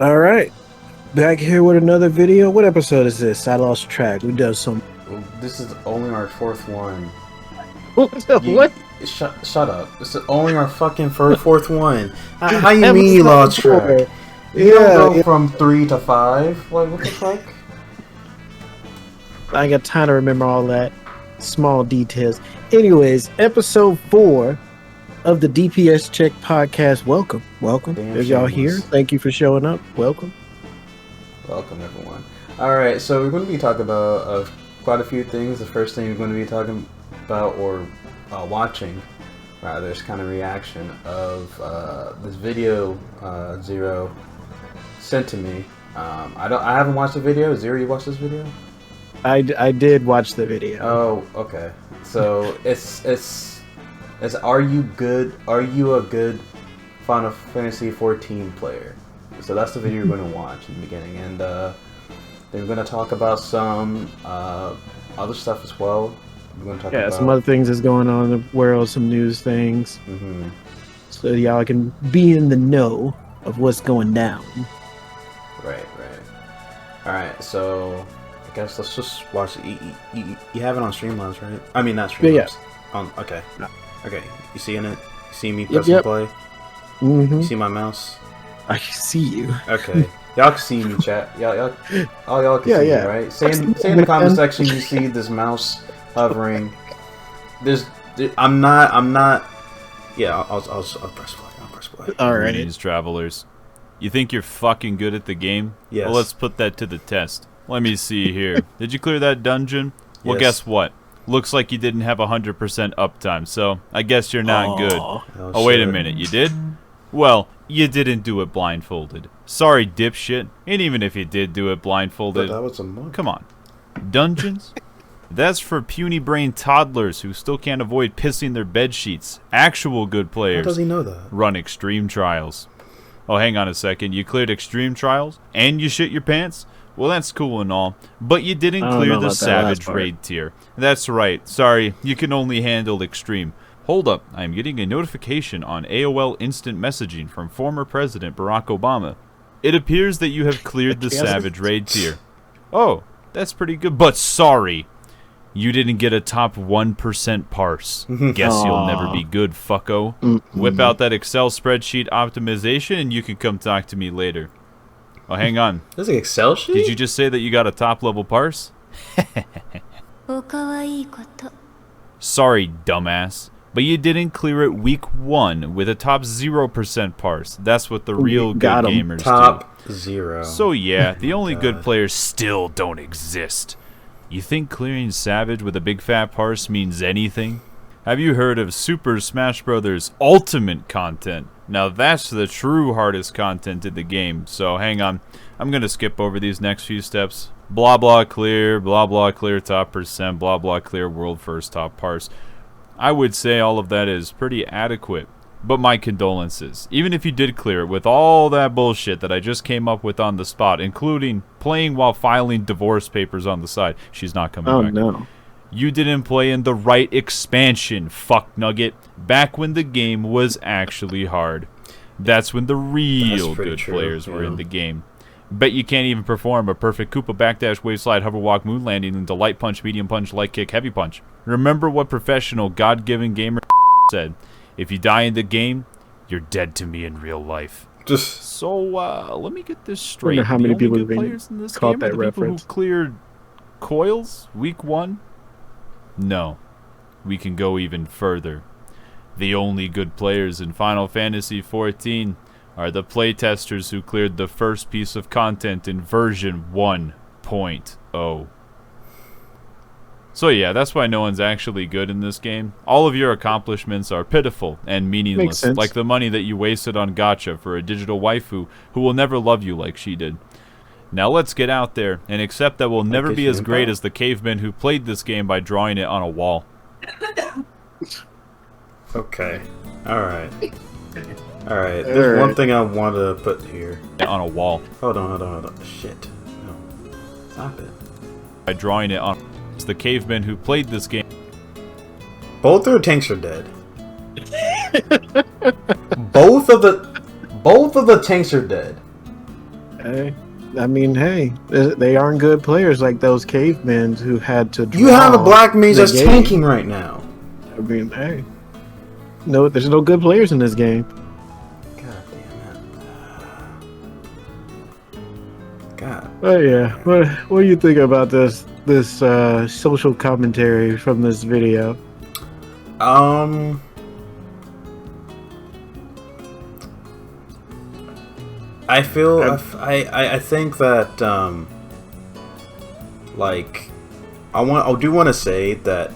All right, back here with another video. What episode is this? I lost track. We done some. This is only our fourth one. What? Shut up. This is only our fucking fourth one. How you Episode mean you lost track? 4. You don't go Yeah, from 3 to 5? Like, what the fuck? I got time to remember all that small details. Anyways, episode 4 of the DPS Check podcast. Welcome. Damn If y'all here, shameless. thank you for showing up. Welcome. Welcome, everyone. Alright, so we're going to be talking about quite a few things. The first thing we're going to be talking about, or watching, rather, is kind of reaction of this video Zero sent to me. I haven't watched the video. Zero, you watched this video? I did watch the video. Oh, okay. So it's are you good? Are you a good Final Fantasy XIV player? So that's the video we're gonna watch in the beginning, and then we're gonna talk about some other stuff as well. We're gonna talk about Some other things that's going on in the world, some news things, so y'all can be in the know of what's going down. Right. All right, so I guess let's just watch it. You have it on Streamlabs, right? I mean, not Streamlabs. Yeah. Okay. Okay. You seeing it? You see me Yep, pressing yep. play? Mm-hmm. You see my mouse? I see you. Okay. Y'all can see me, chat. Y'all can Yeah, see yeah. me, right? Say in the comment section you see this mouse hovering. I'm not. Yeah, I'll press play. I'll press play. All right. Greetings, travelers. You think you're fucking good at the game? Yes. Well, let's put that to the test. Let me see here. Did you clear that dungeon? Well, Yes. guess what? Looks like you didn't have 100% uptime, so I guess you're not good. Oh, wait a shit. minute. You did? Well, you didn't do it blindfolded. Sorry, dipshit. And even if you did do it But blindfolded, that was a monk. come on. Dungeons? That's for puny brain toddlers who still can't avoid pissing their bed sheets. Actual good How players does he know that? run extreme trials. Oh, hang on a second. You cleared extreme trials and you shit your pants? Well, that's cool and all, but you didn't I don't clear know the about that last savage part. raid tier. That's right. Sorry, you can only handle extreme. Hold up. I'm getting a notification on AOL Instant Messaging from former President Barack Obama. It appears that you have cleared the Yes. savage raid tier. Oh, that's pretty good, but sorry. You didn't get a top 1% parse. Guess you'll never be good, fucko. Whip out that Excel spreadsheet optimization and you can come talk to me later. Oh, hang on. This is an Excel sheet? Did you just say that you got a top level parse? おかわいいこと Sorry, dumbass. But you didn't clear it week 1 with a top 0% parse. That's what the real good got 'em. gamers do. Top 0? So yeah, the only good God. players still don't exist. You think clearing Savage with a big fat parse means anything? Have you heard of Super Smash Bros. Ultimate content? Now that's the true hardest content in the game, so hang on. I'm gonna skip over these next few steps. Blah blah clear top percent, blah blah clear world first top parse. I would say all of that is pretty adequate. But my condolences. Even if you did clear it with all that bullshit that I just came up with on the spot, including playing while filing divorce papers on the side. She's not coming Oh back. no. You didn't play in the right expansion, fuck nugget. Back when the game was actually hard. That's when the real That's pretty good true, players were yeah. in the game. Bet you can't even perform a perfect Koopa backdash, wave slide, hover walk, moon landing into light punch, medium punch, light kick, heavy punch. Remember what professional God-given gamer said. If you die in the game, you're dead to me in real life. Just So, let me get this straight. Wonder how The many only people good have players in this caught game are that the people reference. who cleared coils week 1? No. We can go even further. The only good players in Final Fantasy XIV are the playtesters who cleared the first piece of content in version 1.0. So yeah, that's why no one's actually good in this game. All of your accomplishments are pitiful and meaningless, sense. like the money that you wasted on gacha for a digital waifu who will never love you like she did. Now let's get out there and accept that we'll never be as great as the cavemen who played this game by drawing it on a wall. okay. Alright. Alright, there's one thing I want to put here. On a wall. Hold on. Shit. No. Stop it. By drawing it on... It's the cavemen who played this game. Both their tanks are dead. Both of the tanks are dead. Hey, I mean, hey, they aren't good players like those cavemen who had to draw. You have a black mage the that's game. tanking right now. I mean, hey, no, there's no good players in this game. God damn it. God. Oh yeah, what do you think about this social commentary from this video? I feel I think that like I do want to say that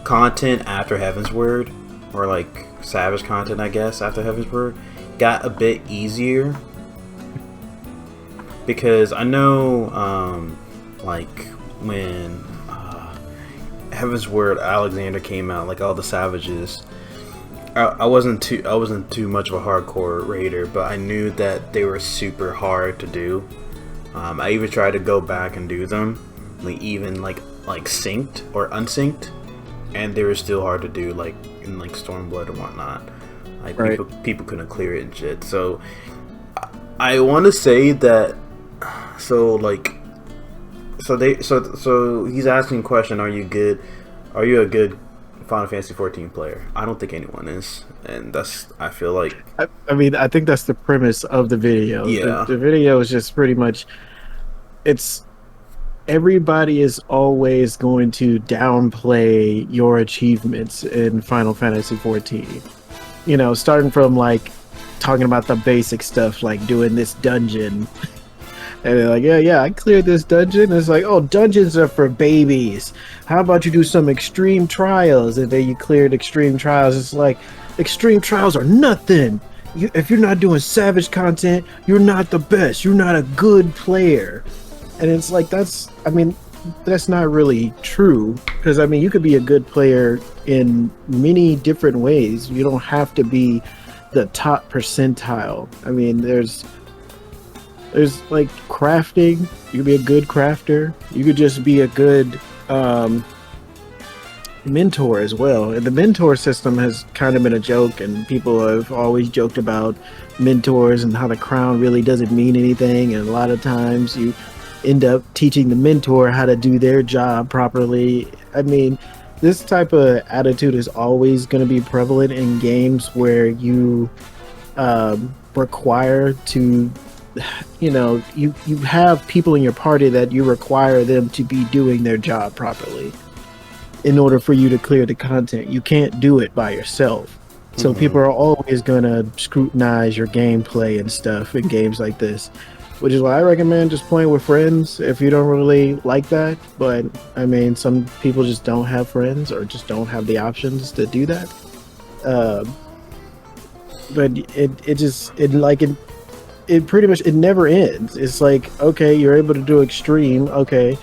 content after Heaven's Word, or like Savage content, I guess, after Heaven's Word, got a bit easier, because I know like when Heaven's Word Alexander came out, like all the savages, I wasn't too much of a hardcore raider, but I knew that they were super hard to do. I even tried to go back and do them, like even like synced or unsynced, and they were still hard to do, like in like Stormblood and whatnot. Like right. people couldn't clear it and shit. So I want to say that. So he's asking a question: Are you good? Are you a good Final Fantasy XIV player? I don't think anyone is, and I feel like. I mean, I think that's the premise of the video. Yeah. The video is just pretty much, it's everybody is always going to downplay your achievements in Final Fantasy XIV. You know, starting from like talking about the basic stuff, like doing this dungeon. And they're like, yeah, I cleared this dungeon. It's like, oh, dungeons are for babies. How about you do some extreme trials? And then you cleared extreme trials. It's like, extreme trials are nothing. If you're not doing savage content, you're not the best. You're not a good player. And it's like, that's not really true. Because, I mean, you could be a good player in many different ways. You don't have to be the top percentile. I mean, there's like crafting. You could be a good crafter. You could just be a good mentor as well. And the mentor system has kind of been a joke, and people have always joked about mentors and how the crown really doesn't mean anything, and a lot of times you end up teaching the mentor how to do their job properly. I mean, this type of attitude is always going to be prevalent in games where you require to, you know, you have people in your party that you require them to be doing their job properly in order for you to clear the content. You can't do it by yourself. So people are always going to scrutinize your gameplay and stuff in games like this, which is why I recommend just playing with friends if you don't really like that. But I mean, some people just don't have friends or just don't have the options to do that. But it pretty much, it never ends. It's like, okay, you're able to do extreme. Okay,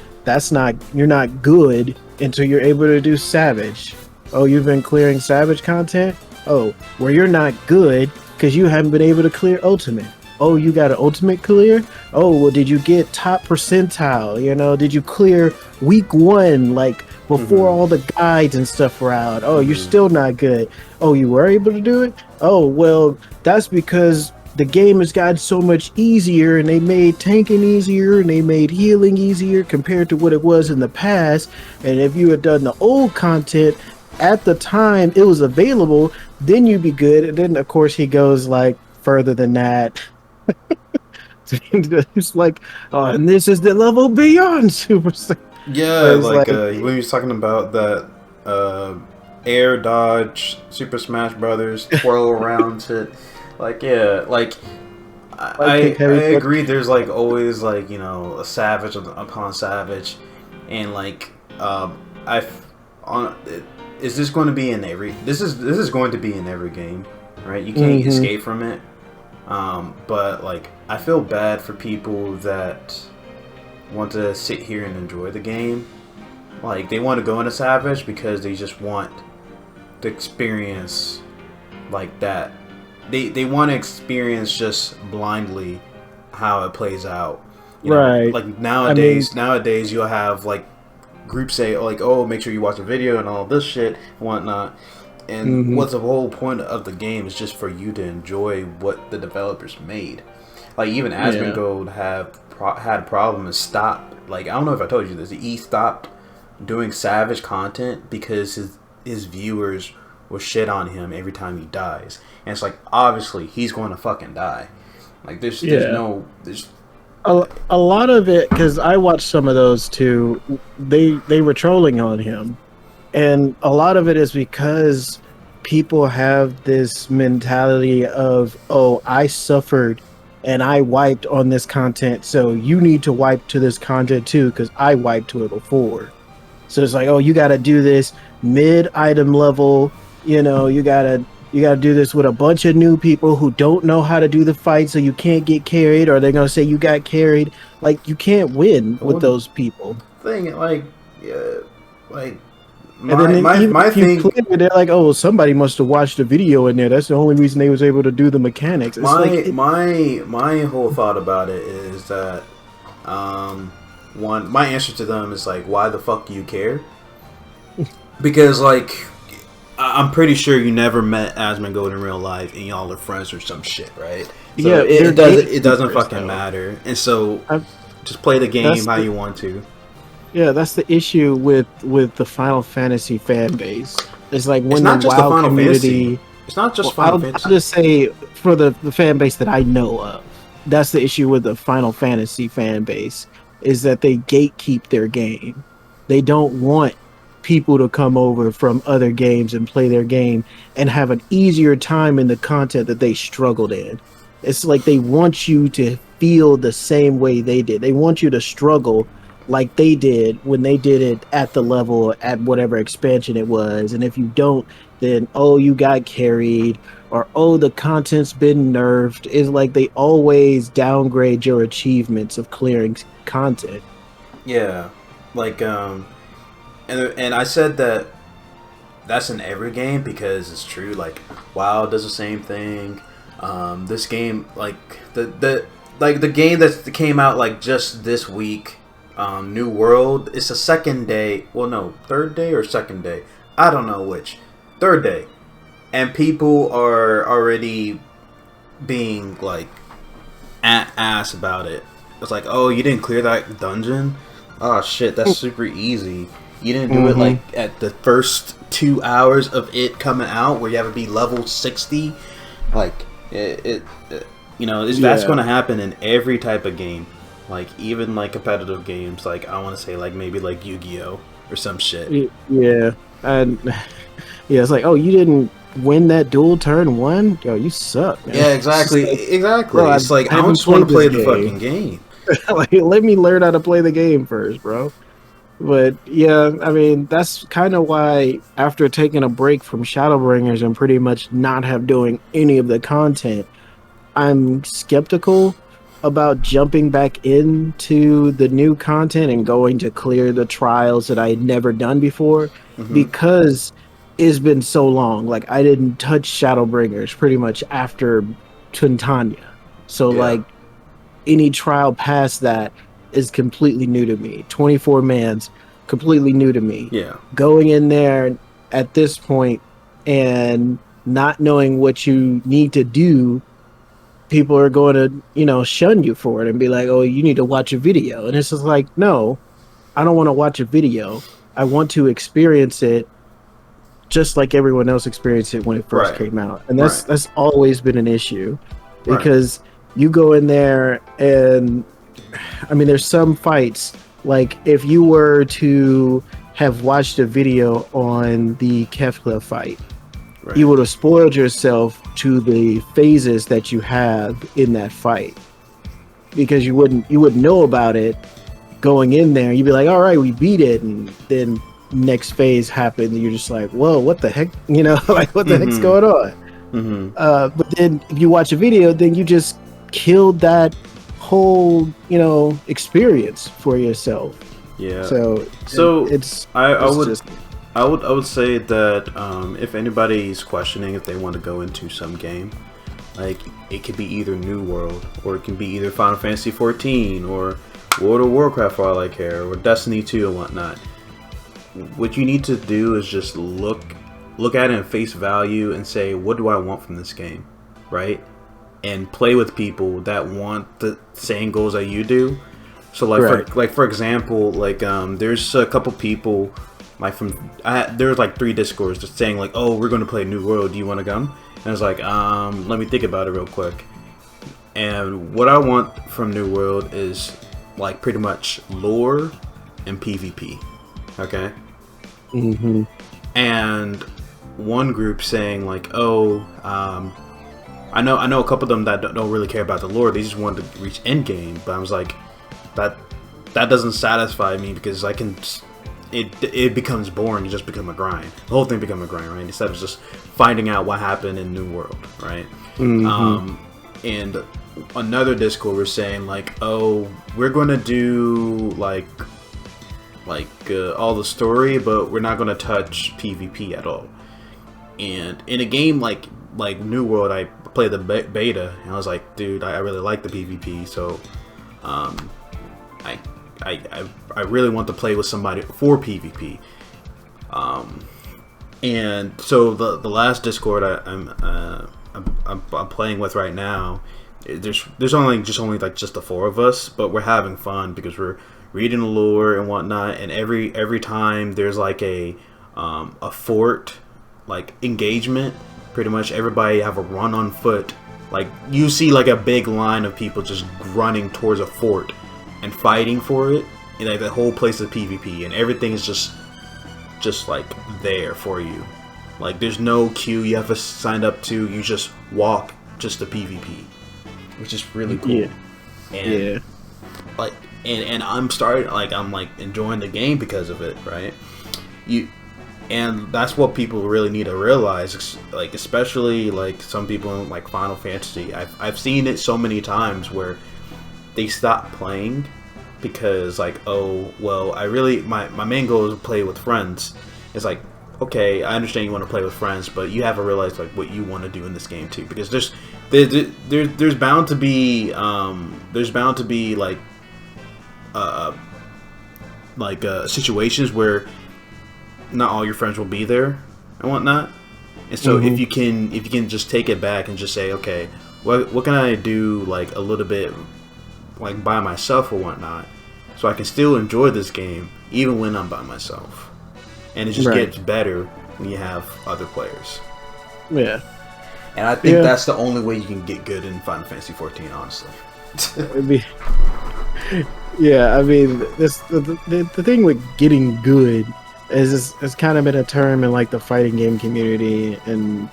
you're not good until you're able to do savage. Oh, you've been clearing savage content? Oh, well, you're not good because you haven't been able to clear ultimate. Oh, you got an ultimate clear? Oh, well, did you get top percentile? You know, did you clear week 1, like before all the guides and stuff were out? Oh, you're still not good. Oh, you were able to do it? Oh, well, that's because the game has gotten so much easier, and they made tanking easier and they made healing easier compared to what it was in the past. And if you had done the old content at the time it was available, then you'd be good. And then of course he goes like further than that. It's like, oh, and this is the level beyond Super Saiyan. Yeah, like when he was talking about that air dodge, Super Smash Brothers, twirl around shit. Like, yeah, like I agree. There's like always like, you know, a savage upon savage, and like is this going to be in every? This is going to be in every game, right? You can't escape from it. But like, I feel bad for people that want to sit here and enjoy the game. Like, they want to go into savage because they just want to experience like that. They want to experience just blindly how it plays out. You know, right. like nowadays you'll have like groups say like, oh, make sure you watch a video and all this shit and whatnot. And what's the whole point of the game is just for you to enjoy what the developers made. Like even Asmongold had a problem and stopped. Like I don't know if I told you this. He stopped doing Savage content because his viewers will shit on him every time he dies, and it's like obviously he's going to fucking die. Like there's a lot of it, because I watched some of those too. They were trolling on him, and a lot of it is because people have this mentality of, oh, I suffered and I wiped on this content, so you need to wipe to this content too because I wiped to it before. So it's like, oh, you got to do this mid item level. You know, you gotta do this with a bunch of new people who don't know how to do the fight, so you can't get carried, or they're gonna say you got carried. Like you can't win with those people. Thing like, yeah, like my thing. They're like, oh, somebody must have watched a video in there. That's the only reason they was able to do the mechanics. It's my whole thought about it is that, my answer to them is like, why the fuck do you care? Because like, I'm pretty sure you never met Asmongold in real life and y'all are friends or some shit, right? So yeah, it doesn't fucking matter. And so just play the game how you want to. Yeah, that's the issue with the Final Fantasy fan base. It's like when it's not the just WoW the Final community. Fantasy. It's not just Final Fantasy. I'll just say for the fan base that I know of, that's the issue with the Final Fantasy fan base, is that they gatekeep their game. They don't want people to come over from other games and play their game and have an easier time in the content that they struggled in. It's like they want you to feel the same way they did. They want you to struggle like they did when they did it at the level at whatever expansion it was. And if you don't, then oh, you got carried, or oh, the content's been nerfed. It's like they always downgrade your achievements of clearing content. Yeah, like and I said that that's in every game because it's true. Like WoW does the same thing. This game, like the game that came out like just this week, New World. It's the second day. Well, no, third day or second day. I don't know which. Third day, and people are already being like ass about it. It's like, oh, you didn't clear that dungeon? Oh shit, that's super easy. You didn't do it like at the first 2 hours of it coming out, where you have to be level 60. Like that's going to happen in every type of game. Like even like competitive games. Like I want to say like maybe like Yu-Gi-Oh or some shit. Yeah, and yeah, it's like, oh, you didn't win that duel turn 1? Yo, you suck, man. Yeah, exactly. Bro, it's like I just want to play the fucking game. Like, let me learn how to play the game first, bro. But yeah, I mean, that's kind of why after taking a break from Shadowbringers and pretty much not doing any of the content, I'm skeptical about jumping back into the new content and going to clear the trials that I had never done before, because it's been so long. Like I didn't touch Shadowbringers pretty much after Twintania. So like any trial past that is completely new to me. 24 Man's completely new to me. Yeah. Going in there at this point and not knowing what you need to do, people are going to, shun you for it and be like, oh, you need to watch a video. And it's just like, no, I don't want to watch a video. I want to experience it just like everyone else experienced it when it first came out. And that's always been an issue, because you go in there and I mean, there's some fights, like if you were to have watched a video on the Kefla fight, you would have spoiled yourself to the phases that you have in that fight, because you wouldn't know about it going in there. You'd be like, all right, we beat it, and then next phase happened and you're just like, whoa, what the heck, like what the heck's going on? But then if you watch a video, then you just killed that whole experience for yourself. I would say that if anybody's questioning if they want to go into some game, like it could be either New World, or it can be either Final Fantasy XIV, or World of Warcraft for all I care, or Destiny 2 and whatnot. What you need to do is just look at it in face value and say, what do I want from this game, right? and play with people that want the same goals that you do. So for example, there's a couple people there's like 3 discords just saying like, oh, we're going to play New World, do you want to come? And I was like, let me think about it real quick. And what I want from New World is like pretty much lore and PvP. Okay. Mm-hmm. And one group saying like, oh, I know a couple of them that don't really care about the lore. They just want to reach endgame. But I was like, that doesn't satisfy me, because it becomes boring. It just becomes a grind. The whole thing becomes a grind, right? Instead of just finding out what happened in New World, right? Mm-hmm. And another Discord was saying like, oh, we're going to do like all the story, but we're not going to touch PvP at all. And in a game like New World, I played the beta, and I was like, dude, I really like the PvP, so I really want to play with somebody for PvP. And so the last Discord I'm playing with right now, there's only just the 4 of us, but we're having fun because we're reading the lore and whatnot. And every time there's like a fort like engagement, pretty much everybody have a run on foot. Like you see like a big line of people just running towards a fort and fighting for it, and like the whole place is PvP, and everything is just like there for you. Like there's no queue you have to sign up to. You just walk just to PvP, which is really cool. Yeah. And yeah. like and I'm enjoying the game because of it, right? And that's what people really need to realize, like especially like some people in like Final Fantasy. I've seen it so many times where they stop playing because like, oh well, my main goal is to play with friends. It's like, okay, I understand you want to play with friends, but you haven't realized like what you want to do in this game too, because there's bound to be situations where not all your friends will be there and whatnot. And so if you can just take it back and just say, okay, what can I do like a little bit like by myself or whatnot, so I can still enjoy this game even when I'm by myself. And it just gets better when you have other players. Yeah. And I think that's the only way you can get good in Final Fantasy XIV, honestly. I mean, the thing with getting good is it's kind of been a term in like the fighting game community, and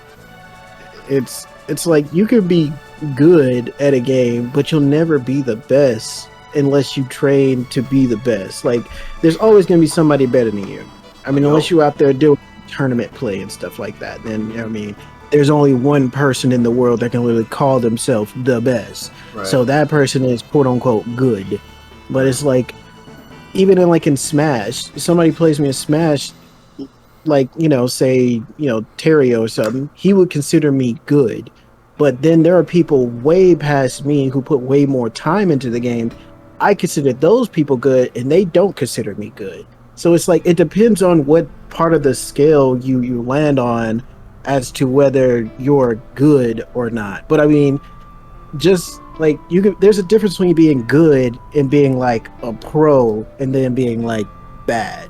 it's like you could be good at a game, but you'll never be the best unless you train to be the best. Like there's always going to be somebody better than you. I mean, unless you're out there doing tournament play and stuff like that, then I mean, there's only one person in the world that can literally call themselves the best. Right. So that person is quote unquote good. But it's like, even in Smash, somebody plays me in Smash, like, say, Terry or something, he would consider me good. But then there are people way past me who put way more time into the game. I consider those people good, and they don't consider me good. So it's like, it depends on what part of the scale you land on as to whether you're good or not. But I mean, just like there's a difference between being good and being like a pro and then being like bad,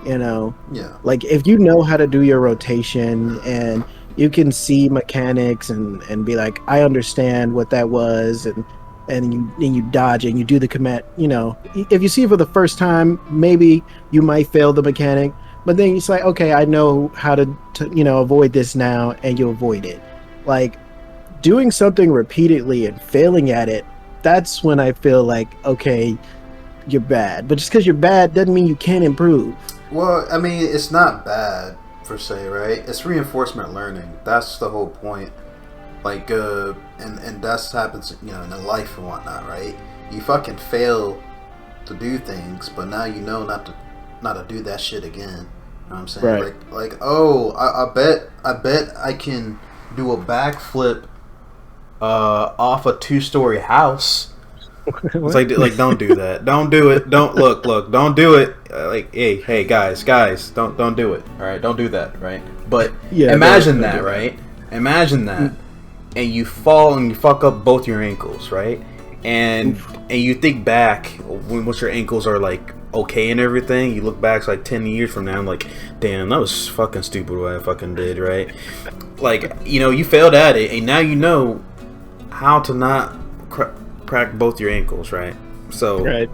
Yeah. Like if you know how to do your rotation and you can see mechanics and be like, I understand what that was, and you dodge it and you do the command. If you see it for the first time, maybe you might fail the mechanic, but then it's like, okay, I know how to avoid this now, and you avoid it. Like doing something repeatedly and failing at it, that's when I feel like, okay, you're bad. But just because you're bad doesn't mean you can't improve. Well, I mean, it's not bad per se, right? It's reinforcement learning. That's the whole point. Like, and that's happens, in the life and whatnot, right? You fucking fail to do things, but now you know not to do that shit again. You know what I'm saying? Right. Like, oh, I bet I can do a backflip off a 2-story house. It's like don't do that. Don't do it. Don't look. Don't do it. Hey, guys, don't do it. All right, don't do that. Right. But imagine that, right? Imagine that. and you fall and you fuck up both your ankles, right? And you think back when once your ankles are like okay and everything, you look back, it's like 10 years from now, I'm like, damn, that was fucking stupid what I fucking did, right? Like, you know, you failed at it, and now you know how to not crack both your ankles, right? So, Right.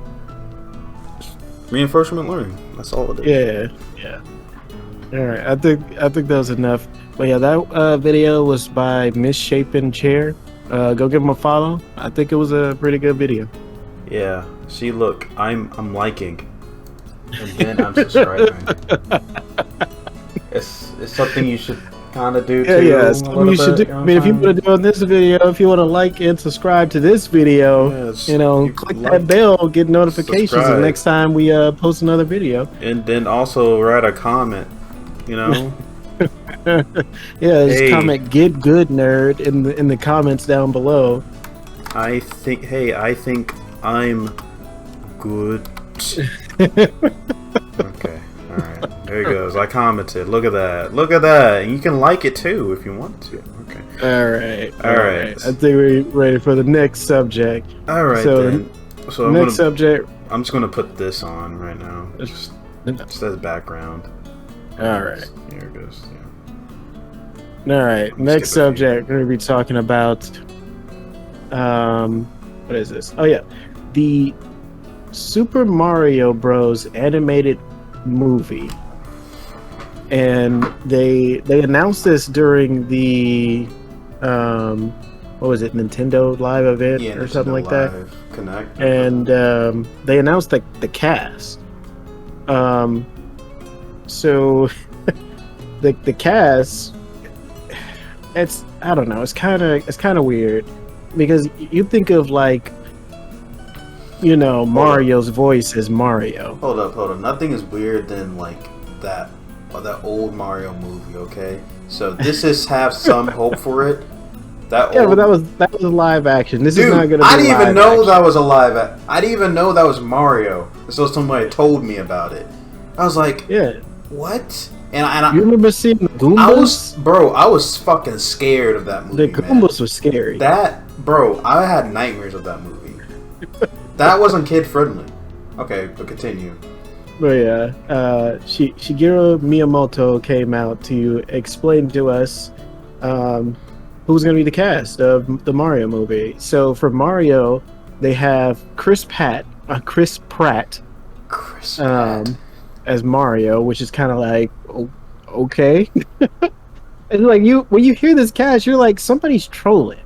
reinforcement learning. That's all it is. Yeah. All right. I think that was enough. But yeah, that video was by Misshapen Chair. Go give him a follow. I think it was a pretty good video. Yeah. See, look, I'm liking, and then I'm subscribing. It's something you should kind of do too. Yeah. Something you should do. I mean, if you want to do on this video, if you want to like and subscribe to this video, click that bell, get notifications the next time we post another video. And then also write a comment. Just comment "get good nerd" in the comments down below. I think I'm good. Okay, all right, there he goes. I commented. Look at that, and you can like it too if you want to. Okay. All right. I think we're ready for the next subject. All right. So next subject. I'm just gonna put this on right now, just as background. All right. Here it goes. Yeah. All right. Next subject. We're going to be talking about. What is this? Oh yeah, the Super Mario Bros. Animated movie, and they announced this during the what was it, Nintendo Live event or Nintendo something like Live that. Connect. And they announced the cast. So the cast, I don't know, it's kind of weird, because you think of like, Mario's voice as Mario. Hold up. Nothing is weird than like that old Mario movie, okay? So this is have some hope for it. But that was live action. This is not gonna be I didn't even know action. that was I didn't even know that was Mario until somebody told me about it. I was like, what? And you remember seeing the Goombas? I was fucking scared of that movie. The Goombas were scary. I had nightmares of that movie. That wasn't kid friendly. Okay, but continue. But yeah, Shigeru Miyamoto came out to explain to us who's going to be the cast of the Mario movie. So for Mario, they have Chris Pratt as Mario, which is kind of like, okay. It's like when you hear this cast, you're like, somebody's trolling,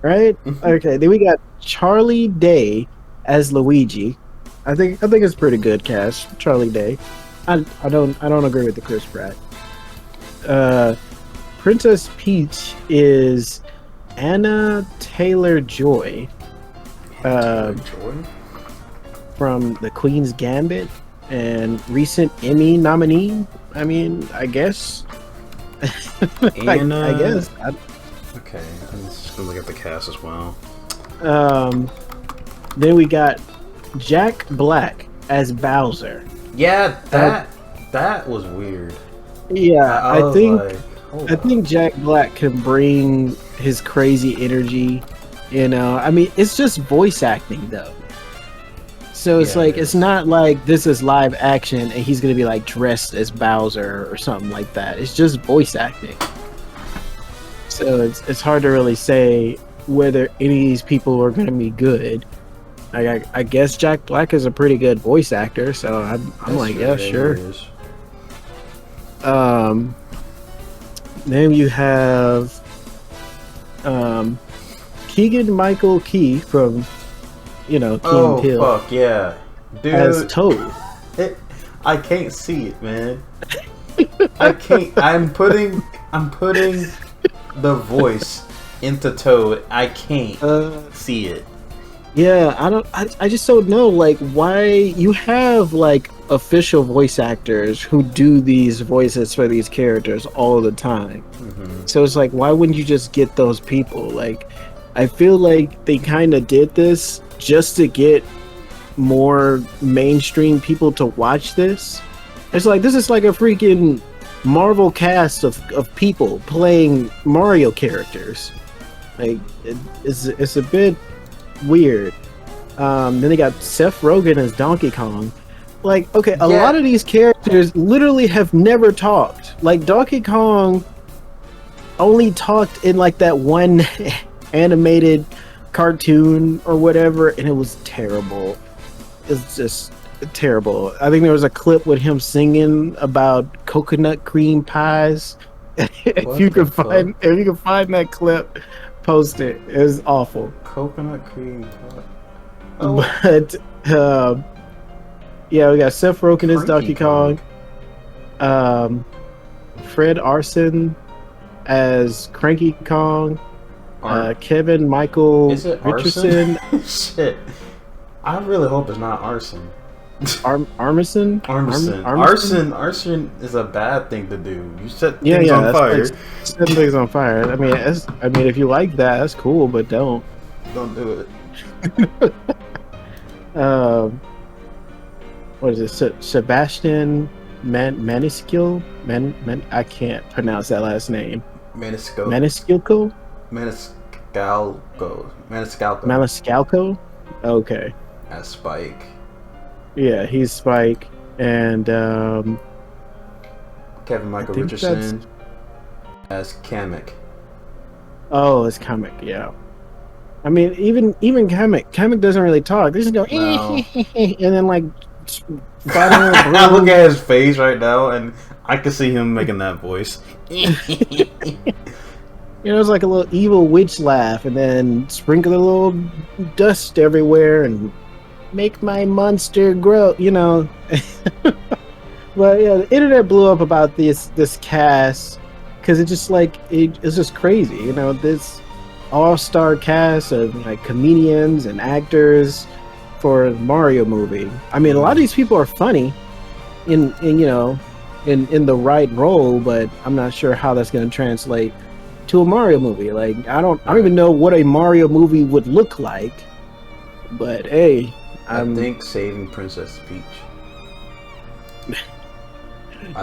right? Okay, then we got Charlie Day as Luigi. I think it's pretty good cast. Charlie Day. I don't agree with the Chris Pratt. Princess Peach is Anna Taylor-Joy. From The Queen's Gambit and recent Emmy nominee. I mean, I guess. Anna... I guess. Okay, I'm just gonna look at the cast as well. Then we got Jack Black as Bowser. Yeah, that was weird. Yeah, I think Jack Black can bring his crazy energy. I mean, it's just voice acting though. So it's it's not like this is live action and he's gonna be like dressed as Bowser or something like that. It's just voice acting. So it's hard to really say whether any of these people are gonna be good. I guess Jack Black is a pretty good voice actor, so I'm like, yeah, sure. Then you have Keegan-Michael Key from Key and Peele. Oh fuck yeah, dude! As Toad. I can't see it, man. I can't. I'm putting the voice into Toad. I can't see it. Yeah, I just don't know, like, why you have, like, official voice actors who do these voices for these characters all the time. Mm-hmm. So it's like, why wouldn't you just get those people? Like, I feel like they kind of did this just to get more mainstream people to watch this. It's like, this is like a freaking Marvel cast of people playing Mario characters. Like it's a bit weird. Then they got Seth Rogen as Donkey Kong. Like, okay, a lot of these characters literally have never talked. Like Donkey Kong only talked in like that one animated cartoon or whatever, and it was terrible. It's just terrible. I think there was a clip with him singing about coconut cream pies. if you can find that clip, post it. It was awful. Coconut cream pie. Oh. But yeah, we got Seth Rogen as Donkey Kong. Fred Arson as Cranky Kong. Kevin Michael Richardson. Shit. I really hope it's not arson. Armisen? Arson is a bad thing to do. You set things on fire. Set things on fire. I mean, if you like that, that's cool, but don't. Don't do it. What is it? Sebastian Maniscalco? I can't pronounce that last name. Maniscalco. Maniscalco. Okay. As Spike. Yeah, he's Spike, and Kevin Michael Richardson as Kamek. Oh, it's Kamek. Yeah. I mean, even Kamek doesn't really talk. They just go and then like. I look at his face right now, and I can see him making that voice. It's like a little evil witch laugh, and then sprinkle a little dust everywhere, and make my monster grow. But yeah, the internet blew up about this cast because it's just like it's just crazy. This all-star cast of like comedians and actors for a Mario movie. I mean, a lot of these people are funny in the right role, but I'm not sure how that's going to translate to a Mario movie. Like, I don't even know what a Mario movie would look like. But hey, I think Saving Princess Peach.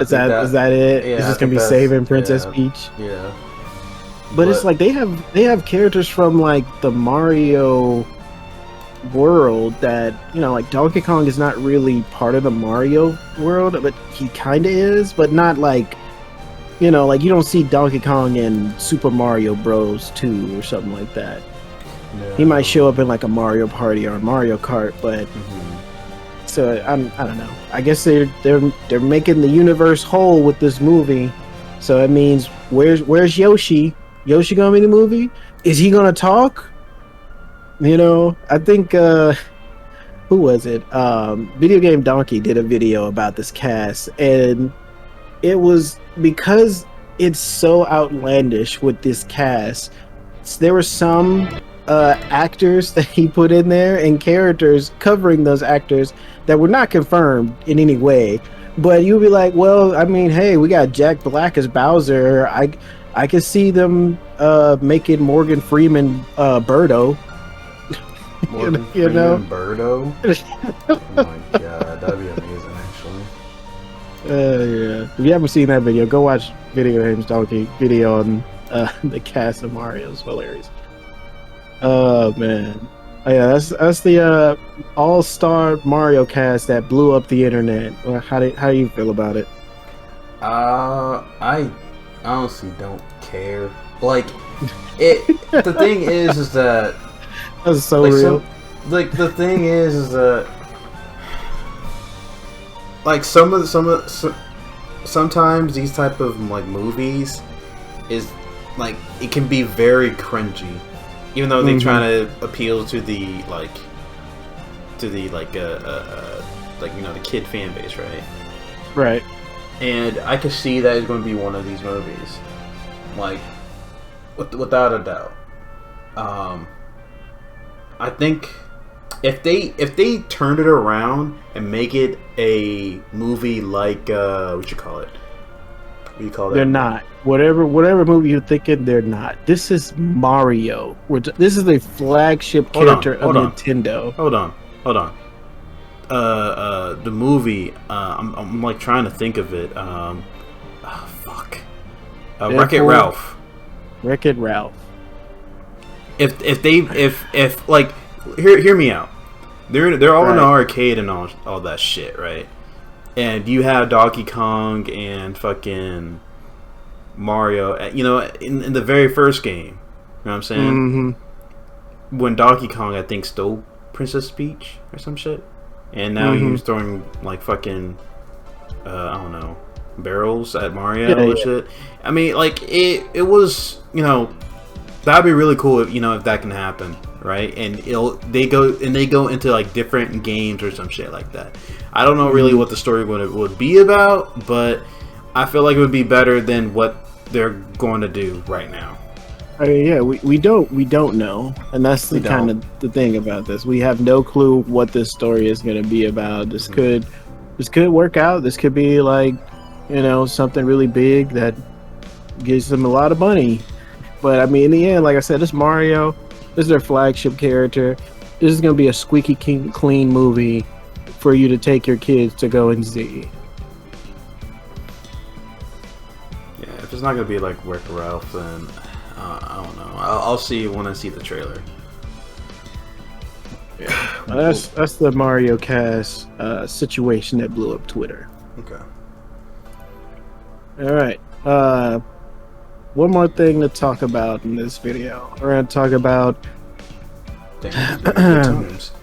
Is that it? Yeah, it's just gonna be Saving Princess Peach. Yeah. But it's like they have characters from like the Mario world that like Donkey Kong is not really part of the Mario world, but he kind of is, but not like like you don't see Donkey Kong in Super Mario Bros. 2 or something like that. No. He might show up in like a Mario Party or a Mario Kart, but so I don't know. I guess they're making the universe whole with this movie, so it means where's Yoshi? Yoshi gonna be in the movie? Is he gonna talk? I think who was it? Video Game Donkey did a video about this cast, and it was because it's so outlandish with this cast. There were some actors that he put in there and characters covering those actors that were not confirmed in any way. But you'd be like, well, I mean, hey, we got Jack Black as Bowser. I could see them making Morgan Freeman Birdo. Morgan Freeman Birdo? Oh my god, that'd be amazing, actually. Yeah. If you haven't seen that video, go watch Video Games Donkey video on the cast of Mario. It's hilarious. Oh man. Oh yeah, that's the all-star Mario cast that blew up the internet. How do you feel about it? I honestly don't care. Like, the thing is that that's so real. The thing is that like sometimes these type of like movies is like it can be very cringy, even though they try to appeal to the the kid fan base, right? Right. And I can see that is going to be one of these movies, like without a doubt. I think if they turned it around and make it a movie like what you call it? What do you call that? They're not. Whatever movie you're thinking, they're not. This is Mario. This is the flagship character of Nintendo. Hold on. The movie. I'm like trying to think of it. Wreck-It Ralph. Wreck-It Ralph. if like hear me out. They're all in the arcade and all that shit, right? And you have Donkey Kong and fucking Mario, you know, in the very first game. You know what I'm saying? Mm-hmm. When Donkey Kong, I think, stole Princess Peach or some shit, and now he's throwing like fucking I don't know, barrels at Mario and shit. I mean, like it was, you know, that'd be really cool if, you know, if that can happen, right? And they go into like different games or some shit like that. I don't know really what the story would be about, but I feel like it would be better than what they're going to do right now. I mean, yeah, we don't know, and that's the kind of the thing about this. We have no clue what this story is going to be about. This could work out. This could be like, you know, something really big that gives them a lot of money. But I mean, in the end, like I said, this Mario, this is their flagship character. This is going to be a squeaky clean movie for you to take your kids to go and see. Yeah, if it's not going to be like Wreck-It Ralph, then I don't know. I'll see when I see the trailer. Yeah, that's the Mario Cast situation that blew up Twitter. Okay. All right. One more thing to talk about in this video. We're going to talk about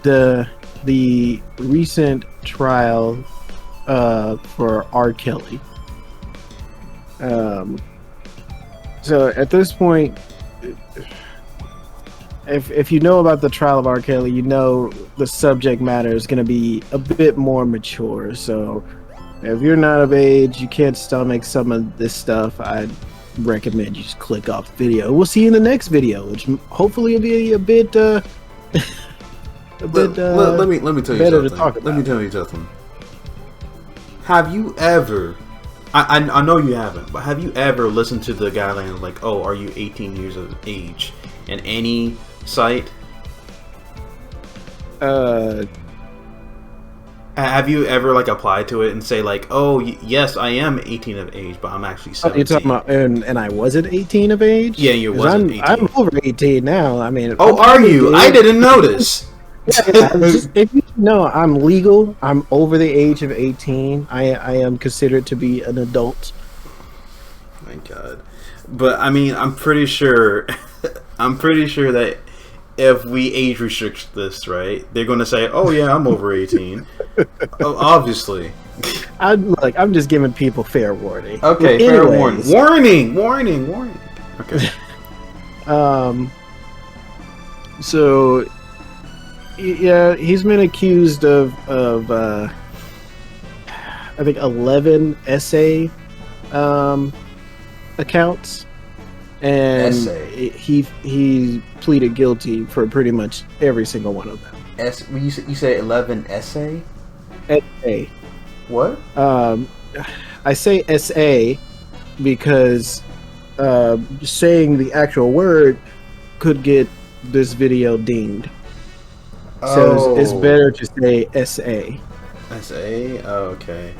the recent trial for R. Kelly. So at this point, if you know about the trial of R. Kelly, you know the subject matter is going to be a bit more mature. So if you're not of age, you can't stomach some of this stuff, I'd recommend you just click off the video. We'll see you in the next video, which hopefully will be a bit let me tell you something. Let me tell you something. Have you ever, I know you haven't, but have you ever listened to the guidelines like, oh, are you 18 years of age in any site? Have you ever like applied to it and say like, oh yes, I am 18 of age, but I'm actually 17? You're talking about, and I wasn't 18 of age? Yeah, you wasn't 18. I'm over 18 now. I mean, oh, are you? I didn't notice. If you know, I'm legal. I'm over the age of 18. I am considered to be an adult. My God, but I mean, I'm pretty sure that if we age restrict this, right, they're going to say, "Oh yeah, I'm over 18." Oh, obviously. I'm just giving people fair warning. Okay, fair warning. Warning. Okay. So, yeah, he's been accused of I think 11 essay accounts, and he pleaded guilty for pretty much every single one of them. You say 11 essay? SA. What? I say SA because saying the actual word could get this video dinged. So it's better to say SA. SA? Oh, okay.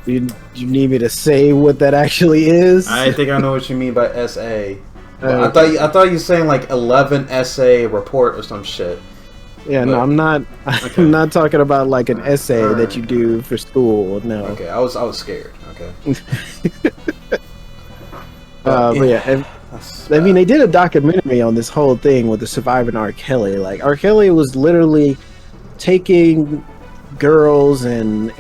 You need me to say what that actually is? I think I know what you mean by SA. I thought you were saying like 11 essay report or some shit. Yeah, but, no, I'm not. Okay. I'm not talking about like an essay that you do for school. No. Okay, I was scared. Okay. But yeah, I mean, they did a documentary on this whole thing with the surviving R. Kelly. Like R. Kelly was literally taking girls and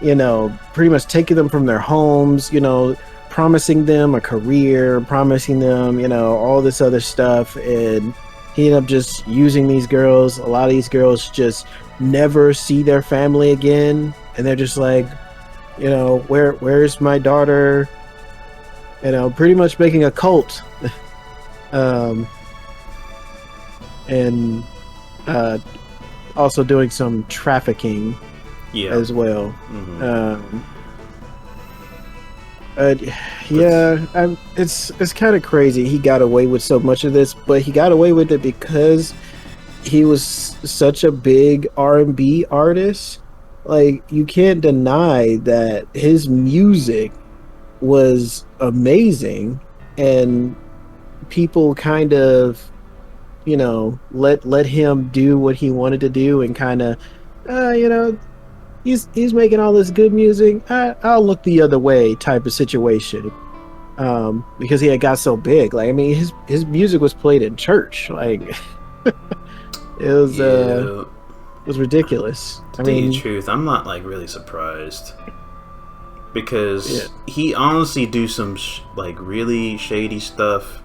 you know, pretty much taking them from their homes. You know, promising them a career, promising them, you know, all this other stuff, and he ended up just using these girls. A lot of these girls just never see their family again, and they're just like, you know, where's my daughter? You know, pretty much making a cult, and also doing some trafficking as well. Mm-hmm. It's kind of crazy. He got away with so much of this, but he got away with it because he was such a big R&B artist. Like, you can't deny that his music was amazing, and people kind of let him do what he wanted to do and kind of, you know, he's making all this good music. I'll look the other way type of situation. Because he had got so big. Like, I mean, his music was played in church. Like, it was ridiculous. To tell you the truth, I'm not like really surprised because he honestly do some like really shady stuff.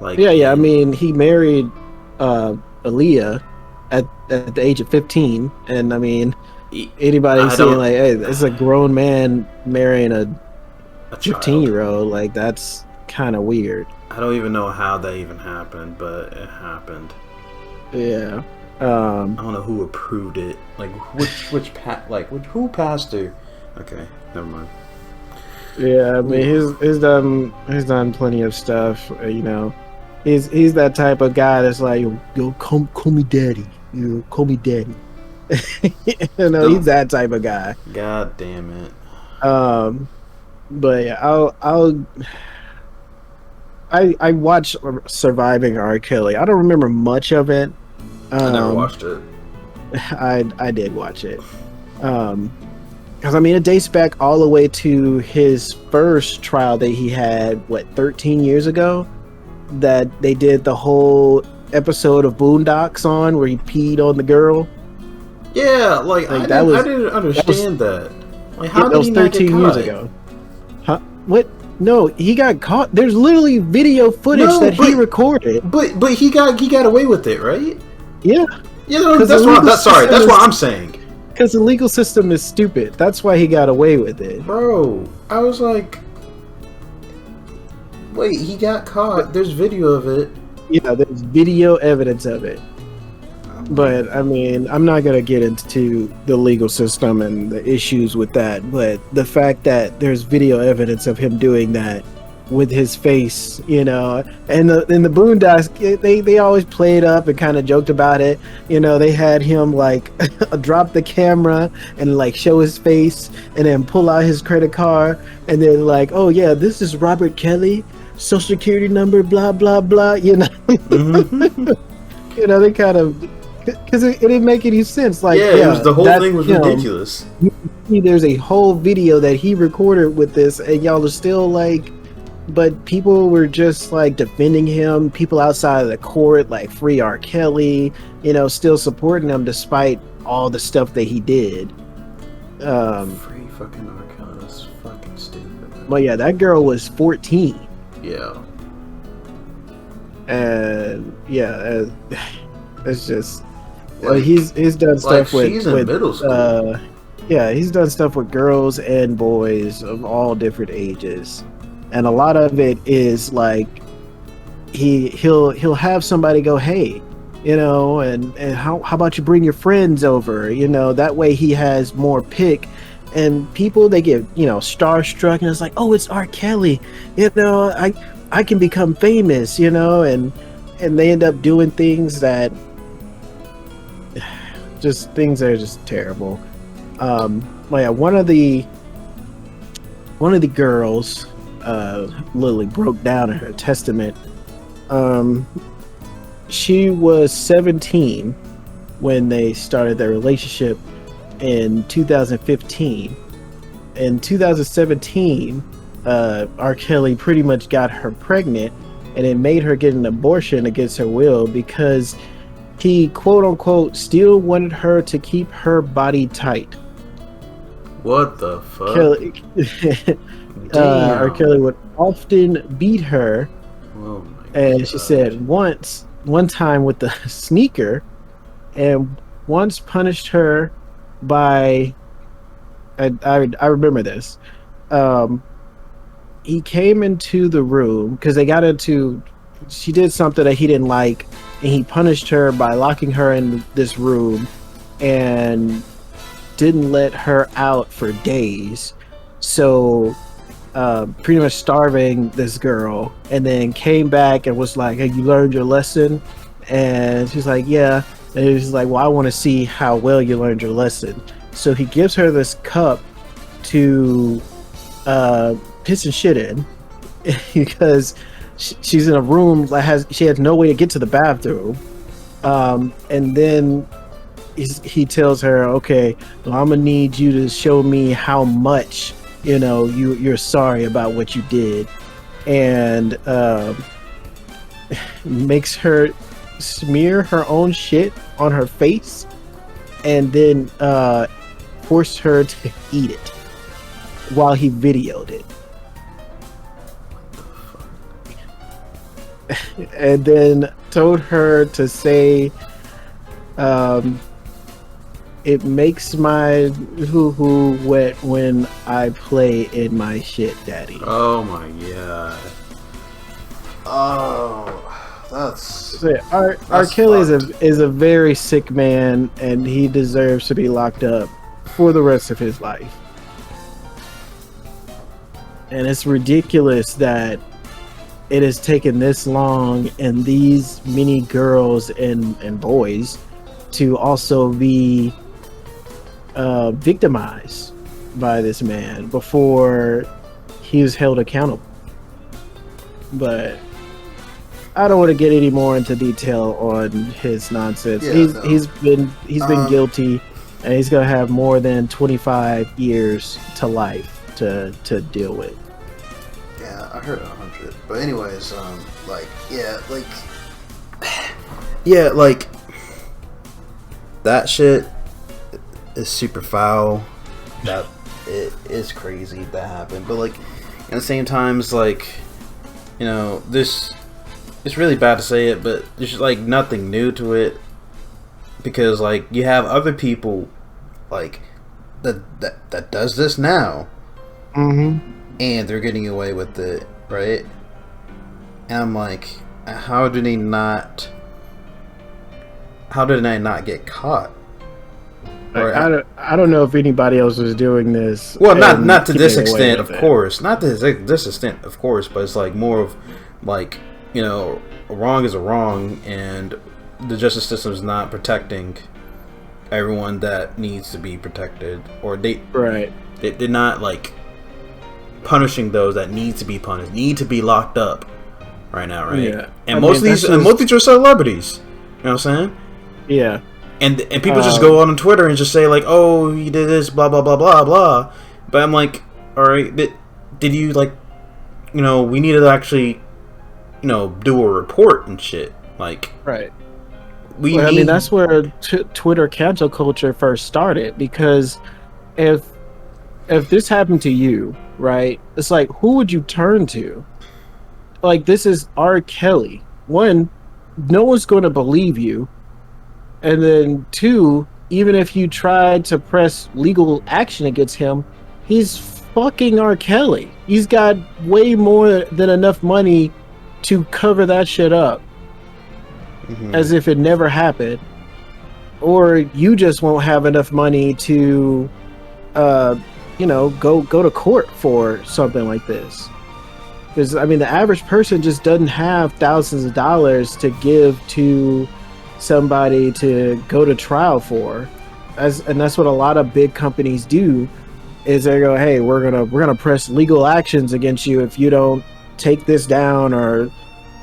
Like, yeah. I mean, he married Aaliyah at the age of 15, and I mean, anybody saying like, "Hey, this is a grown man marrying a 15-year-old," like, that's kind of weird. I don't even know how that even happened, but it happened. Yeah. I don't know who approved it. Like who pastor? Okay, never mind. Yeah, I mean, he's done plenty of stuff. You know, he's that type of guy that's like, yo, call me daddy. You call me daddy. You know, he's that type of guy. God damn it. But yeah, I watched Surviving R. Kelly. I don't remember much of it. I never watched it. I did watch it. Because I mean, it dates back all the way to his first trial that he had, 13 years ago, that they did the whole episode of Boondocks on, where he peed on the girl. Yeah, like I didn't understand that. Like, how did he not get 13 years ago? Huh? What? No, he got caught. There's literally video footage he recorded. But he got away with it, right? Yeah. Yeah, that's what I'm saying. Because the legal system is stupid. That's why he got away with it. Bro, I was like, wait, he got caught. There's video of it. Yeah, there's video evidence of it. But, I mean, I'm not going to get into the legal system and the issues with that. But the fact that there's video evidence of him doing that with his face, you know, and in the Boondocks, they always played up and kind of joked about it. You know, they had him like drop the camera and like show his face and then pull out his credit card and then like, oh yeah, this is Robert Kelly, social security number, blah blah blah. You know, you know, they kind of, because it didn't make any sense. Like, it was, the whole thing was ridiculous. There's a whole video that he recorded with this, and y'all are still like. But people were just like defending him. People outside of the court, like, free R. Kelly, you know, still supporting him despite all the stuff that he did. Free fucking R. Kelly, that's fucking stupid. But yeah, that girl was 14. Yeah. And yeah, it's just he's done stuff with. She's in middle school. Yeah, he's done stuff with girls and boys of all different ages. And a lot of it is like he'll have somebody go, hey, you know, and how about you bring your friends over, you know, that way he has more pick, and people, they get, you know, starstruck, and it's like, oh, it's R. Kelly, you know, I can become famous, you know, and they end up doing things that things that are just terrible. Well, yeah, one of the girls literally broke down in her testament. She was 17 when they started their relationship in 2015. In 2017, R. Kelly pretty much got her pregnant, and it made her get an abortion against her will because he, quote unquote, still wanted her to keep her body tight. What the fuck? R. Kelly would often beat her, and she said one time with the sneaker, and once punished her by, I remember this. He came into the room because she did something that he didn't like, and he punished her by locking her in this room and didn't let her out for days. So pretty much starving this girl, and then came back and was like, hey, you learned your lesson? And she's like, yeah. And he's like, well, I want to see how well you learned your lesson. So he gives her this cup to piss and shit in because she's in a room that she has no way to get to the bathroom, and then he tells her, okay, well, I'm gonna need you to show me how much you're sorry about what you did, and makes her smear her own shit on her face, and then forced her to eat it while he videoed it. And then told her to say, it makes my hoo-hoo wet when I play in my shit, daddy. Oh my god. Oh, that's... R. Kelly is a very sick man, and he deserves to be locked up for the rest of his life. And it's ridiculous that it has taken this long and these many girls and boys to also be victimized by this man before he was held accountable. But I don't want to get any more into detail on his nonsense. Yeah, he's been guilty, and he's gonna have more than 25 years to life to deal with. Yeah, I heard 100. But anyways, that shit is super foul. That it is crazy that happened. But like, at the same time, it's like, this. It's really bad to say it, but there's like nothing new to it, because like you have other people like that does this now, and they're getting away with it, right? And I'm like, how did they not get caught? I don't know if anybody else was doing this. Well, not to this extent, of course. Not to this extent, of course, but it's like more of like, a wrong is a wrong, and the justice system is not protecting everyone that needs to be protected, or they're not like punishing those that need to be punished, need to be locked up right now, right? Yeah. And most of these are celebrities. You know what I'm saying? Yeah. And people just go on Twitter and just say like, oh, you did this, blah blah blah blah blah. But I'm like, all right, did you like, we need to actually, do a report and shit. Like, right. I mean, that's where Twitter cancel culture first started, because if this happened to you, right, it's like, who would you turn to? Like, this is R. Kelly. One, no one's going to believe you. And then two, even if you tried to press legal action against him, he's fucking R. Kelly. He's got way more than enough money to cover that shit up, as if it never happened. Or you just won't have enough money to, go to court for something like this. Because, I mean, the average person just doesn't have thousands of dollars to give to somebody to go to trial for, and that's what a lot of big companies do, is they go, hey, we're gonna press legal actions against you if you don't take this down, or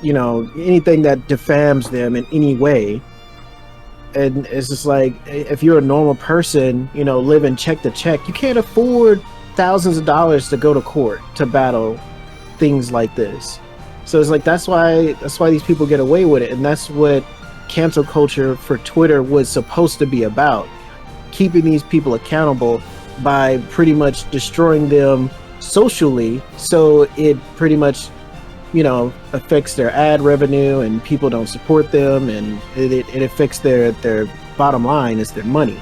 anything that defams them in any way. And it's just like, if you're a normal person, living check to check, you can't afford thousands of dollars to go to court to battle things like this. So it's like, that's why these people get away with it, and that's what cancel culture for Twitter was supposed to be about, keeping these people accountable by pretty much destroying them socially, so it pretty much affects their ad revenue, and people don't support them, and it affects their bottom line, is their money.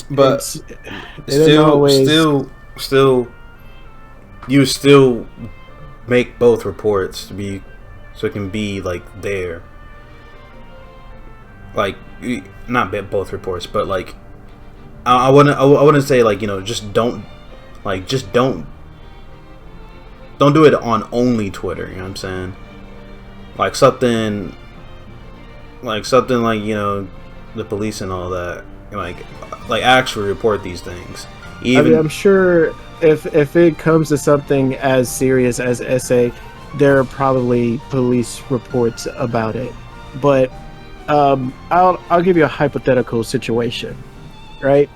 But still make both reports so it can be like there, like, not both reports, but like I wouldn't say like, just don't do it on only Twitter. You know what I'm saying? Like something like the police and all that, like actually report these things. Even, I'm sure if it comes to something as serious as SA, there are probably police reports about it. But I'll give you a hypothetical situation, right?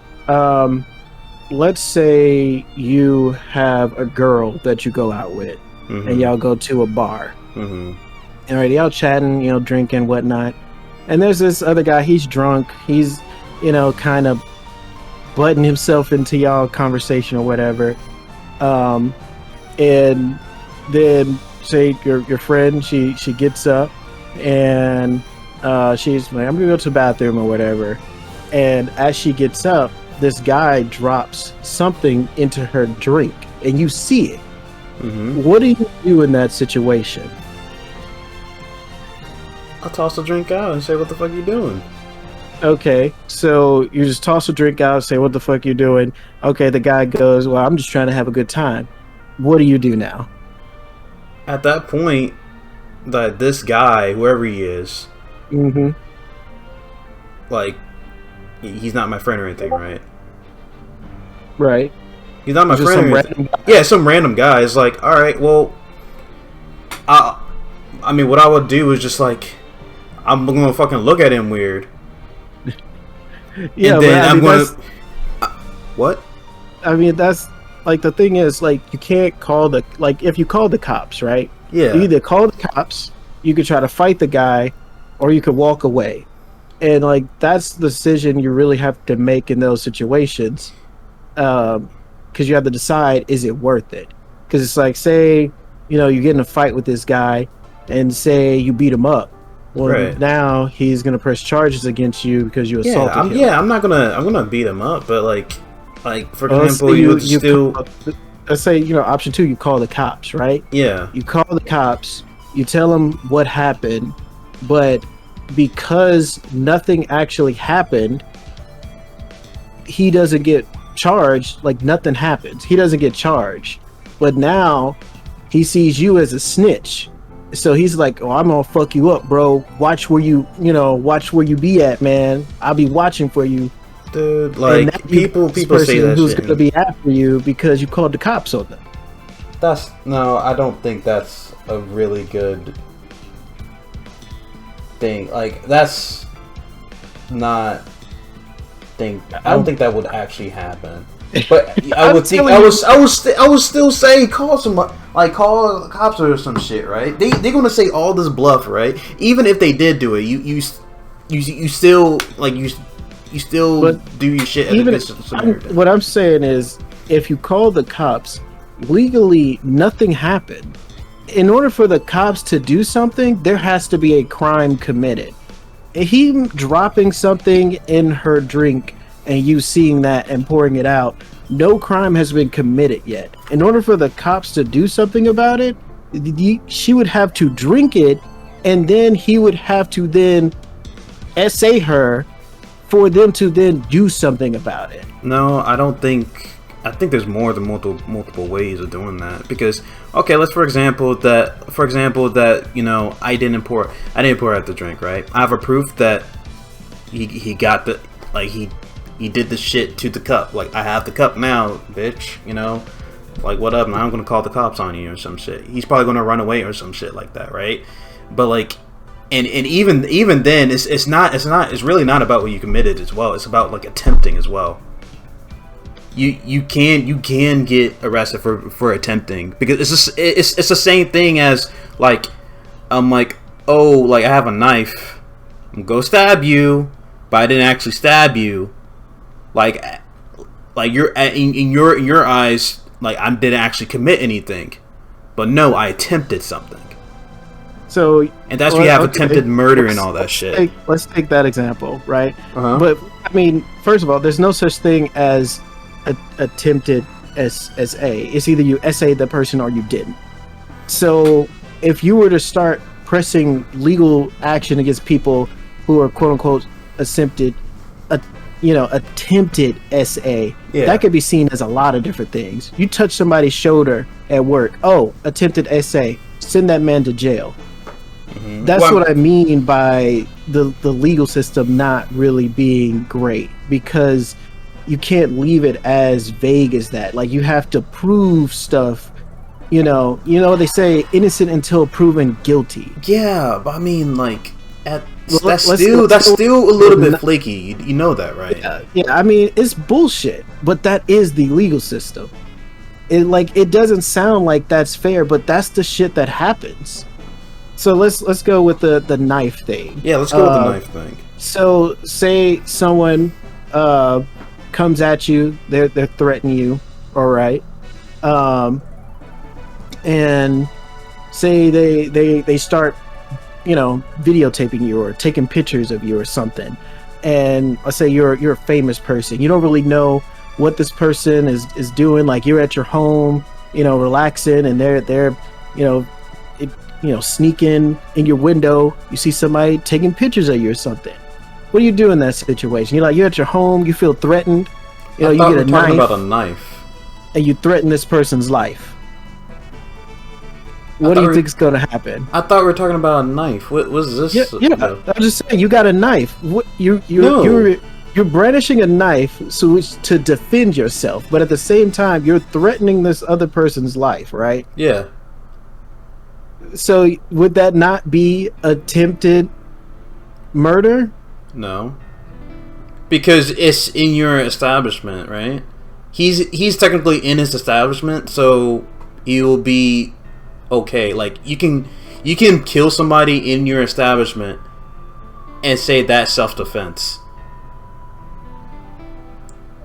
Let's say you have a girl that you go out with, and y'all go to a bar. All right, y'all chatting, drinking, whatnot. And there's this other guy. He's drunk. He's, kind of butting himself into y'all conversation or whatever. And then say your friend, she gets up and she's like, I'm gonna go to the bathroom or whatever. And as she gets up, this guy drops something into her drink, and you see it. What do you do in that situation? I'll toss the drink out and say, "What the fuck you doing?" Okay, so you just toss a drink out, say, "What the fuck you doing?" Okay, the guy goes, "Well, I'm just trying to have a good time." What do you do now? At that point, that this guy, whoever he is, like, he's not my friend or anything, right? Right. He's not my Just friend. some random guy. Yeah, some random guy is like, all right, well, I mean, what I would do is just like, I'm gonna fucking look at him weird. Yeah, and then I'm gonna. What? I mean, that's like the thing is, like, you can't call the, like, if you call the cops, right? Yeah. You either call the cops, you could try to fight the guy, or you could walk away. And like, that's the decision you really have to make in those situations. Because you have to decide, is it worth it? Because it's like, say, you get in a fight with this guy, and say you beat him up. Well, right. Now he's gonna press charges against you because you assaulted him. Yeah, I'm gonna beat him up, but like for example, you would still. Let's say, option 2, you call the cops, right? Yeah. You call the cops, you tell them what happened, but because nothing actually happened, he doesn't get charged. Like, nothing happens. He doesn't get charged. But now he sees you as a snitch. So he's like, "Oh, I'm gonna fuck you up, bro. Watch where you be at, man. I'll be watching for you." Dude, like, people say that who's shit. gonna be after you because you called the cops on them. No, I don't think that's a really good thing. Like, that's not thing. I don't think that would actually happen. But I would think I was still saying call the cops or some shit, right? They're gonna say all this bluff, right? Even if they did do it, you still do your shit. What I'm saying is, if you call the cops, legally nothing happened. In order for the cops to do something, there has to be a crime committed. Him dropping something in her drink and you seeing that and pouring it out, no crime has been committed yet. In order for the cops to do something about it, she would have to drink it, and then he would have to then essay her for them to then do something about it. No, I think there's more than multiple ways of doing that. Because, okay, let's for example that I didn't pour out the drink, right? I have a proof that he got the, like, he did the shit to the cup. Like, I have the cup now, bitch. Like, what up? Now I'm gonna call the cops on you or some shit. He's probably gonna run away or some shit like that, right? But like, and even then, it's really not about what you committed as well. It's about, like, attempting as well. You can get arrested for attempting, because it's the same thing as, like, I'm like, oh, like, I have a knife, I'm gonna go stab you, but I didn't actually stab you. Like you're in your eyes, like, I didn't actually commit anything, but no, I attempted something. So, and that's where you have attempted murder and all that shit. Let's take that example, right? Uh-huh. But I mean, first of all, there's no such thing as attempted SA. It's either you essayed the person or you didn't. So if you were to start pressing legal action against people who are quote unquote attempted SA, that could be seen as a lot of different things. You touch somebody's shoulder at work, oh, attempted SA, send that man to jail. Mm-hmm. That's what I mean by the legal system not really being great, because you can't leave it as vague as that. Like you have to prove stuff. You know they say innocent until proven guilty. Yeah, but I mean, like, that's let's still a little bit flaky. You know that, right? Yeah. I mean, it's bullshit, but that is the legal system. It doesn't sound like that's fair, but that's the shit that happens. So let's go with the knife thing. Yeah, let's go with the knife thing. So say someone comes at you, they're threatening you, all right, and say they start, videotaping you or taking pictures of you or something, and let's say you're a famous person, you don't really know what this person is doing, like you're at your home, relaxing, and they're sneaking in your window, you see somebody taking pictures of you or something. What do you do in that situation? You're at your home, you feel threatened, you get a knife, about a knife, and you threaten this person's life. What do you think is going to happen? I thought we were talking about a knife. What was this? Yeah. I'm just saying, you got a knife. You're brandishing a knife to defend yourself, but at the same time, you're threatening this other person's life, right? Yeah. So would that not be attempted murder? No. Because it's in your establishment, right? He's technically in his establishment, so he will be okay. Like you can kill somebody in your establishment and say that's self-defense.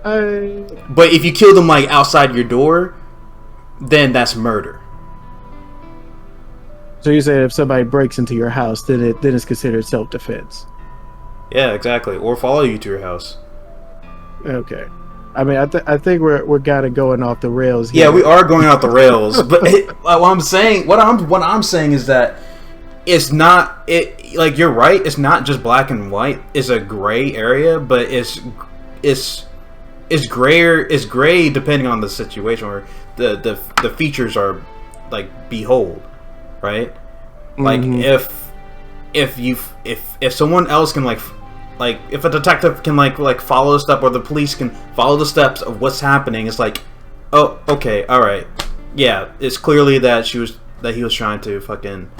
But if you kill them like outside your door, then that's murder. So you're saying if somebody breaks into your house, then it's considered self-defense? Yeah, exactly. Or follow you to your house. Okay. I mean, I think we're kind of going off the rails here. Yeah, we are going off the rails. But what I'm saying is that it's not like you're right. It's not just black and white. It's a gray area, but it's grayer. It's gray depending on the situation, or the features are like behold, right? Like if someone else can like if a detective can like follow the step, or the police can follow the steps of what's happening, it's like, oh, okay, all right, yeah, it's clearly that he was trying to fucking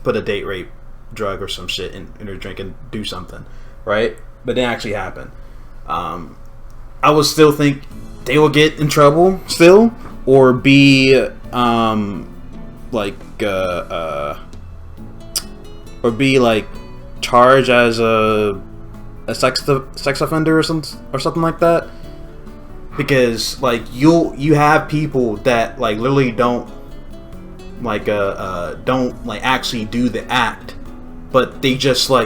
put a date rape drug or some shit in her drink and do something, right? But it didn't actually happen. I would still think they will get in trouble still, or be charged as a sex offender or something like that, because like you have people that like literally don't actually do the act, but they just I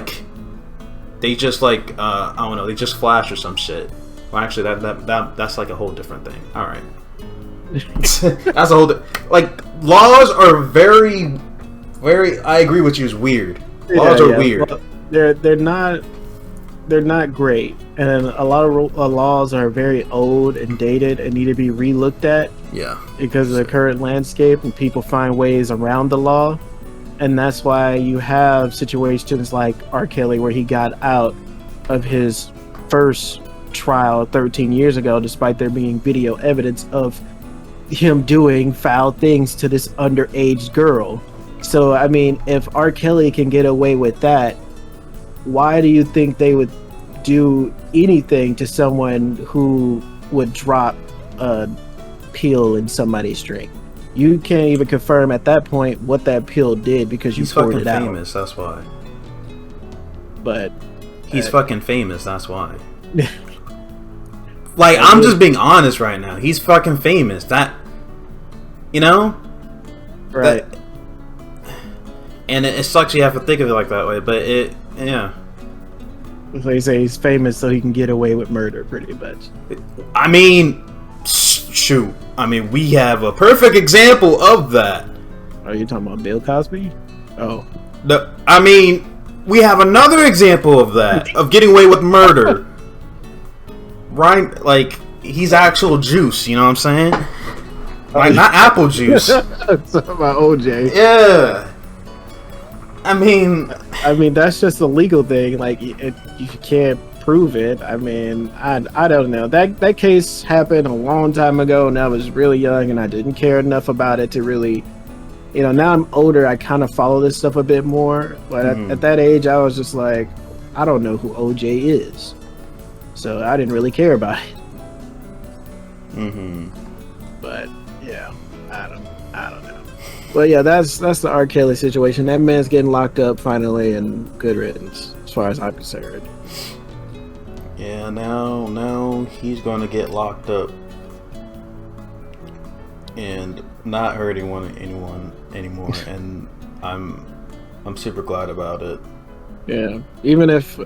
don't know, they just flash or some shit. Well, actually that's like a whole different thing. All right. That's a whole laws are very I agree with you, is weird. Laws are weird. Well, they're not great, and a lot of laws are very old and dated and need to be re-looked at. Yeah, because of the current landscape, and people find ways around the law, and that's why you have situations like R. Kelly, where he got out of his first trial 13 years ago, despite there being video evidence of him doing foul things to this underage girl. So I mean, if R. Kelly can get away with that, why do you think they would do anything to someone who would drop a pill in somebody's drink? You can't even confirm at that point what that pill did because you poured it out. He's fucking famous, that's why. But he's fucking famous, that's why. Like, I'm just being honest right now. He's fucking famous. That, right. And it sucks you have to think of it like that way, but yeah. So you say he's famous so he can get away with murder, pretty much. I mean, shoot. I mean, we have a perfect example of that. Are you talking about Bill Cosby? Oh. I mean, we have another example of that, of getting away with murder. Right? Like, he's actual juice, you know what I'm saying? Like, not apple juice. It's about OJ. Yeah. I mean, that's just a legal thing. Like, you can't prove it. I mean, I don't know. That case happened a long time ago, and I was really young, and I didn't care enough about it to really, now I'm older. I kind of follow this stuff a bit more, but at that age, I was just like, I don't know who OJ is, so I didn't really care about it. But yeah, I don't know. But yeah, that's the R. Kelly situation. That man's getting locked up finally, and good riddance, as far as I'm concerned. Yeah, now he's gonna get locked up and not hurting anyone anymore, and I'm super glad about it. Yeah, even if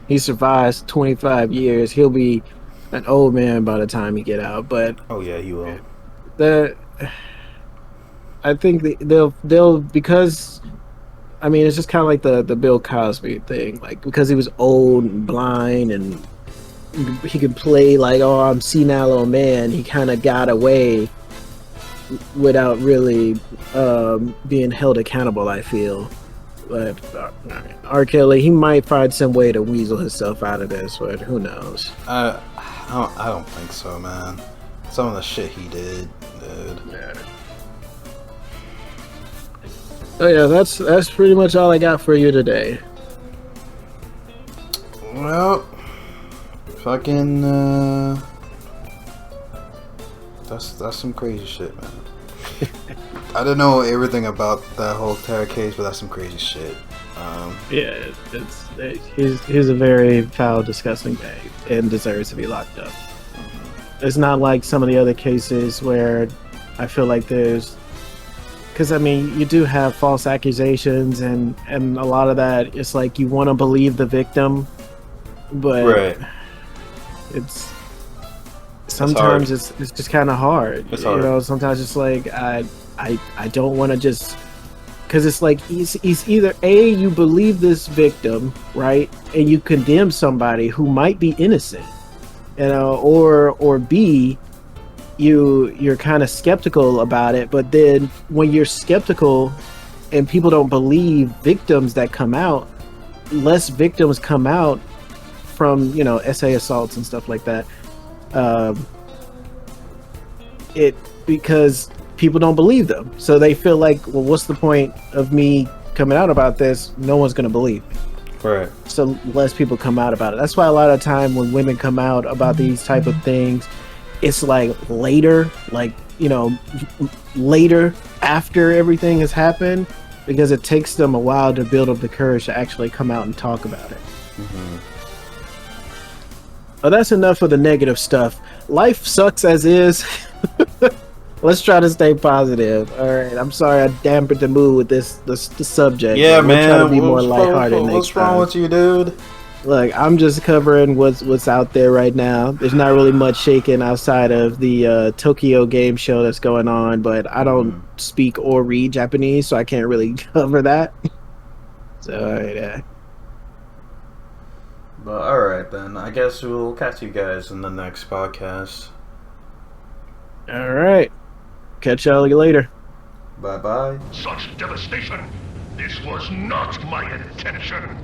he survives 25 years, he'll be an old man by the time he get out. But oh yeah, he will. I think they'll because I mean it's just kind of like the Bill Cosby thing, like because he was old and blind and he could play like, oh, I'm senile old man, he kind of got away without really being held accountable, I feel. But R. Kelly, he might find some way to weasel himself out of this, but who knows? I don't think so, man. Some of the shit he did, dude. Yeah. Oh yeah, that's pretty much all I got for you today. Well, fucking that's some crazy shit, man. I don't know everything about that whole entire case, but that's some crazy shit. Yeah, he's a very foul, disgusting guy and deserves to be locked up. It's not like some of the other cases where I feel like because I mean you do have false accusations and a lot of that it's like you want to believe the victim, but right. It's sometimes it's just kind of hard. It's hard. Sometimes it's like I don't want to just, because it's like he's either A, you believe this victim, right, and you condemn somebody who might be innocent, or B, you're kind of skeptical about it, but then when you're skeptical and people don't believe victims that come out, less victims come out from SA assaults and stuff like that. Because people don't believe them, so they feel like, well, what's the point of me coming out about this? No one's gonna believe me. Right. So less people come out about it. That's why a lot of time when women come out about these type of things, it's like later, later after everything has happened, because it takes them a while to build up the courage to actually come out and talk about it. But that's enough of the negative stuff. Life sucks as is. Let's try to stay positive. All right. I'm sorry I dampened the mood with the subject. Yeah, we'll man. Try to be more lighthearted next time. What's wrong with you, dude? Look, I'm just covering what's out there right now. There's not really much shaking outside of the Tokyo game show that's going on, but I don't speak or read Japanese, so I can't really cover that. So, yeah. But alright then, I guess we'll catch you guys in the next podcast. Alright. Catch y'all later. Bye-bye. Such devastation! This was not my intention!